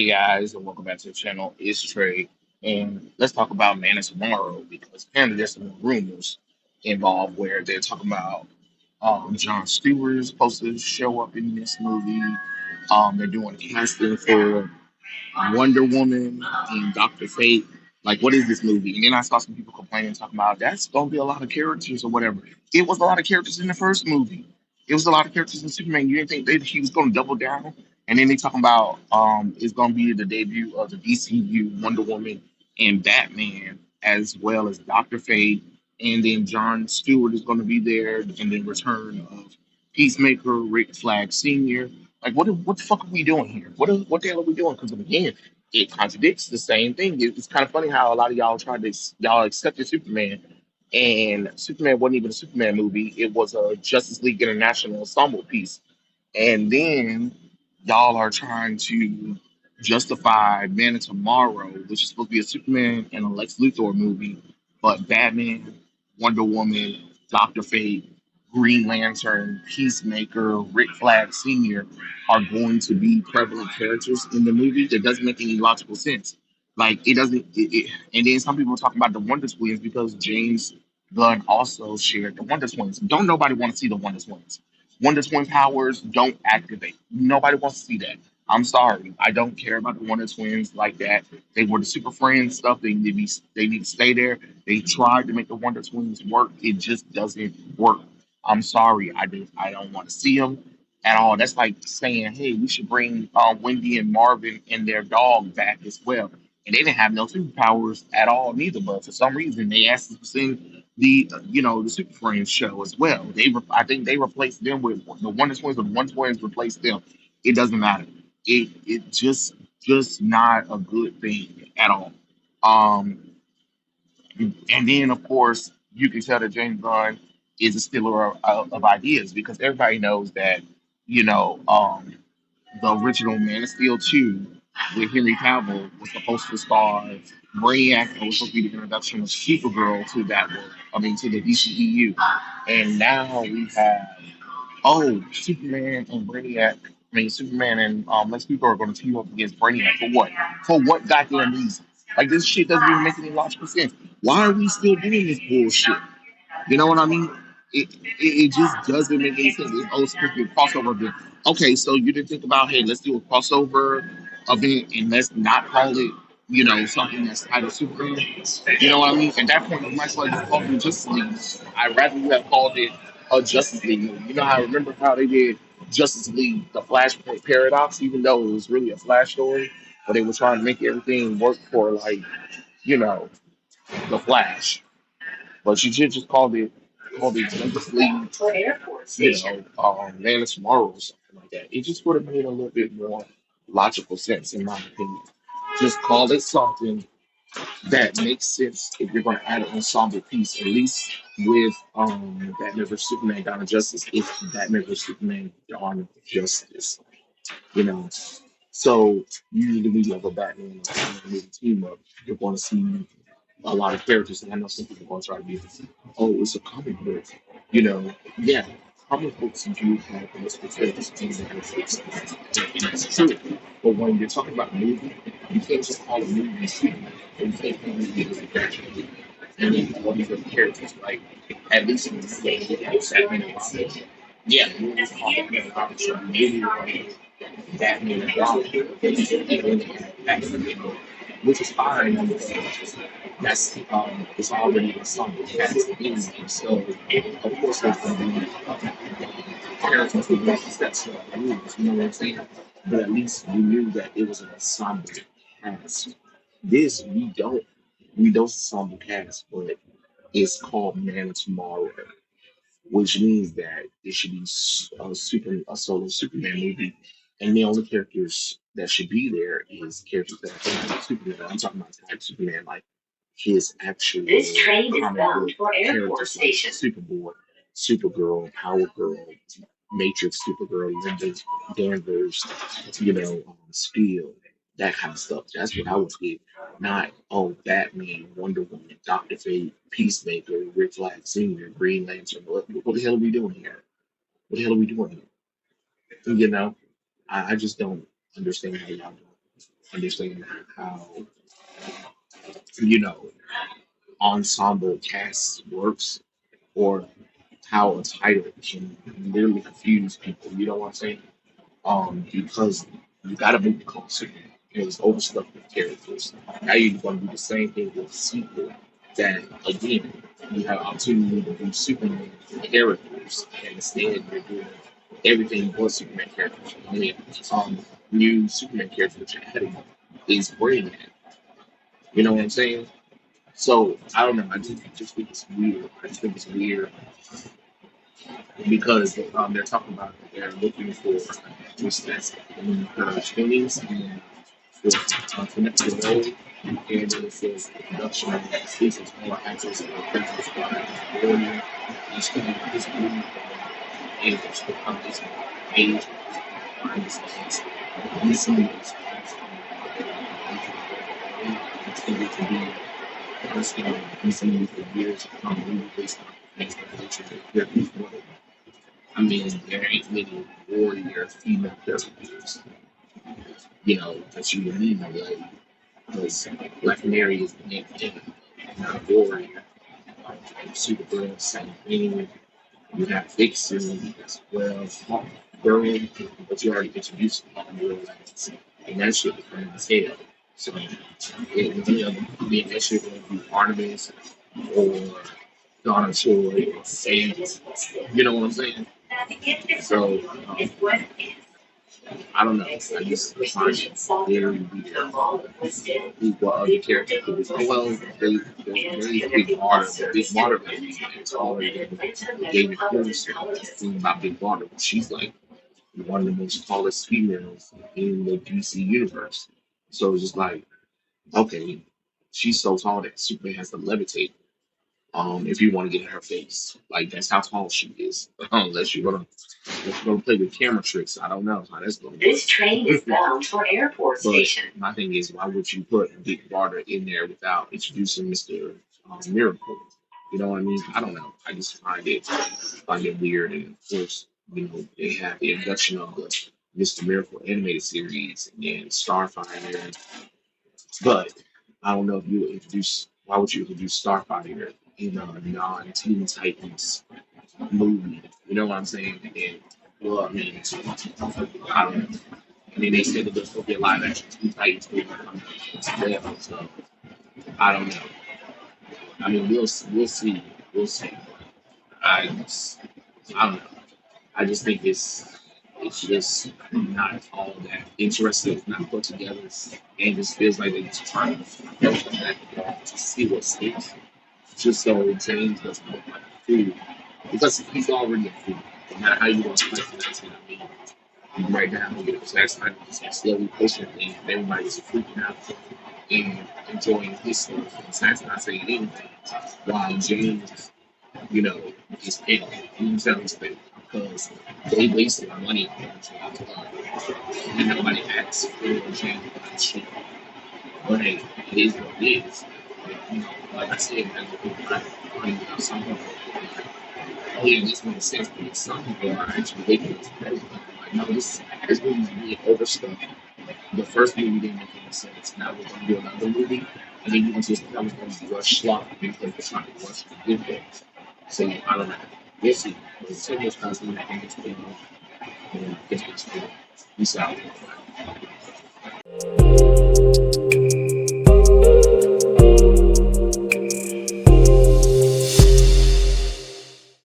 Hey guys, and welcome back to the channel. It's Trey, and let's talk about Man of Tomorrow because apparently there's some rumors involved where they're talking about John Stewart is supposed to show up in this movie. They're doing casting for Wonder Woman and Doctor Fate. Like, what is this movie? And then I saw some people complaining, talking about that's gonna be a lot of characters or whatever. It was a lot of characters in the first movie. It was a lot of characters in Superman. You didn't think he was gonna double down? And then they talking about it's gonna be the debut of the DCU Wonder Woman and Batman as well as Doctor Fate, and then John Stewart is gonna be there, and then return of Peacemaker, Rick Flag Sr. Like, what the fuck are we doing here? What the hell are we doing? Because again, it contradicts the same thing. It's kind of funny how a lot of y'all tried to y'all accepted Superman, and Superman wasn't even a Superman movie. It was a Justice League International ensemble piece, and then y'all are trying to justify Man of Tomorrow, which is supposed to be a Superman and a Lex Luthor movie, but Batman, Wonder Woman, Doctor Fate, Green Lantern, Peacemaker, Rick Flag Sr. are going to be prevalent characters in the movie. That doesn't make any logical sense. Like it doesn't. And then some people are talking about the Wonder Twins because James Gunn also shared the Wonder Twins. Don't nobody want to see the Wonder Twins. Wonder Twin powers don't activate. Nobody wants to see that. I'm sorry. I don't care about the Wonder Twins like that. They were the Super Friends stuff. They need to stay there. They tried to make the Wonder Twins work. It just doesn't work. I'm sorry. I don't want to see them at all. That's like saying, hey, we should bring Wendy and Marvin and their dog back as well. And they didn't have no superpowers at all neither. But for some reason, they asked us to sing the Super Friends show as well. I think they replaced them with the Wonder Twins, or the Wonder Twins replaced them. It doesn't matter. It just not a good thing at all. Um, and then of course you can tell that James Gunn is a stealer of ideas because everybody knows that you know the original Man of Steel 2 with Henry Cavill was supposed to star Brainiac and was supposed to be the introduction of Supergirl to that work. I mean, to the DCEU. And now we have, oh, Superman and Brainiac. I mean, Superman and Lex Luthor are going to team up against Brainiac for what? For what goddamn reason? Like, this shit doesn't even make any logical sense. Why are we still doing this bullshit? You know what I mean? It just doesn't make any sense. It's always supposed to be a crossover event. Okay, so you didn't think about, hey, let's do a crossover event and let's not call it, something that's tied to Superman. You know what I mean? At that point, you might as well just call it Justice League. I'd rather you have called it a Justice League movie. You know how I remember how they did Justice League, the Flashpoint Paradox, even though it was really a Flash story, but they were trying to make everything work for, like, you know, the Flash. But you should just call it Justice League, Man of Tomorrow or something like that. It just would have made a little bit more logical sense, in my opinion. Just call it something that makes sense if you're going to add an ensemble piece, at least with Batman vs Superman: Dawn of Justice. If Batman vs Superman: Dawn of Justice, you know. So you need to be like a Batman and Superman movie team up. You're going to see a lot of characters, and I know some people are going to try to be, oh, it's a comic book. Yeah, comic books do have those characters and it's, and it's true. But when you're talking about a movie, you can't just call a movie Superman. You can't call a movie like that. And then all these other characters, like, at least in Batman and Robin. Yeah, you just call Batman and Robin show movie like Batman and Robin. And then Batman, which is fine. That's it's already a song that has anyway. So of course there's going to be characters who make steps to the rules. You know what I'm saying? But at least we knew that it was an ensemble cast. This we don't ensemble cast, but it's called Man of Tomorrow, which means that it should be a solo Superman movie, and the only characters that should be there is characters that are like Superman. I'm talking about type Superman, like his actual This train is comic bound book for Airport characters like Station. Superboy, Supergirl, Power Girl, Matrix, Supergirl, Linda Danvers, Steel, that kind of stuff. That's what I would get. Not, oh, Batman, Wonder Woman, Doctor Fate, Peacemaker, Rick Flag Sr., Green Lantern. What the hell are we doing here? What the hell are we doing here? You know, I just don't understand how y'all do it. understand how, you know, ensemble cast works or how a title can literally confuse people. You know what I'm saying? Because you got to move the closer. It's overstuffed with characters. Now you're going to do the same thing with a sequel. That again, you have opportunity to do Superman characters, and instead you're doing everything but Superman characters. I mean, new Superman character that you're adding is brilliant. You know what I'm saying? So I don't know. I just think it's weird. I just think it's weird because they're talking about they're looking for just that's in her trainings and for connected role, and then it says the production of seasons more actors and presence by Warrior. He's coming this movie and it's the company's age and this these movies intended to be first in these movies for years to come, movie based on expectations of characters. I mean, there ain't many warrior female characters, that you would need, like, because Black Mary is the name not a warrior. Um, Supergirl, same thing. You have Vixen as well, Hawk Girl, but you already introduced Hawk Girl, and that shit became his head. So, being that shit going to be Artemis or Donna Troy or Sage, you know what I'm saying? So, I don't know. I just find it very weird. What other characters could be? Oh, well, they Big Water. Big Water baby is already David Cruz. Thing about Big Water, she's like one of the most tallest females in the DC universe. So it's just like, okay, she's so tall that Superman has to levitate. If you want to get in her face, like that's how tall she is. Unless you're gonna play with camera tricks, I don't know how that's gonna work. This train is bound for airport station. My thing is, why would you put Big Barter in there without introducing Mister Miracle? You know what I mean? I don't know. I just find it weird, and of course, they have the introduction of the Mister Miracle animated series and then Starfire, but I don't know if you would introduce. Why would you introduce Starfire in a non-Teen Titans movie? You know what I'm saying? And well, I mean, I don't know. I mean, they said that there's supposed to be a live action Teen Titans movie coming out as well, so I don't know. I mean, we'll see, we'll see. I just, I don't know. I just think it's just not all that interesting. It's not put together, and it just feels like they're just trying to see what sticks. Just so James doesn't look like a fool, because he's already a fool. No matter how you want to slice it, I mean, right now you get upset, I just slowly pushing things, and everybody's freaking out and enjoying his stuff. And that's not saying anything. While James, you know, is petty. You tell his thing because they wasted money on James. And nobody asked for James to shit. But hey, it is what it is. Like I said, man, some people, oh yeah, this makes sense, but some people are actually making this crazy. Like, no, this movie's being overstuffed. The first movie didn't make any sense. Now we're going to do another movie, and then you want to that was going to be rush slot because we're trying to rush the good things. So I don't know. We'll see. But it's so much constantly, I think it's pretty much. And I guess it's good. Peace out.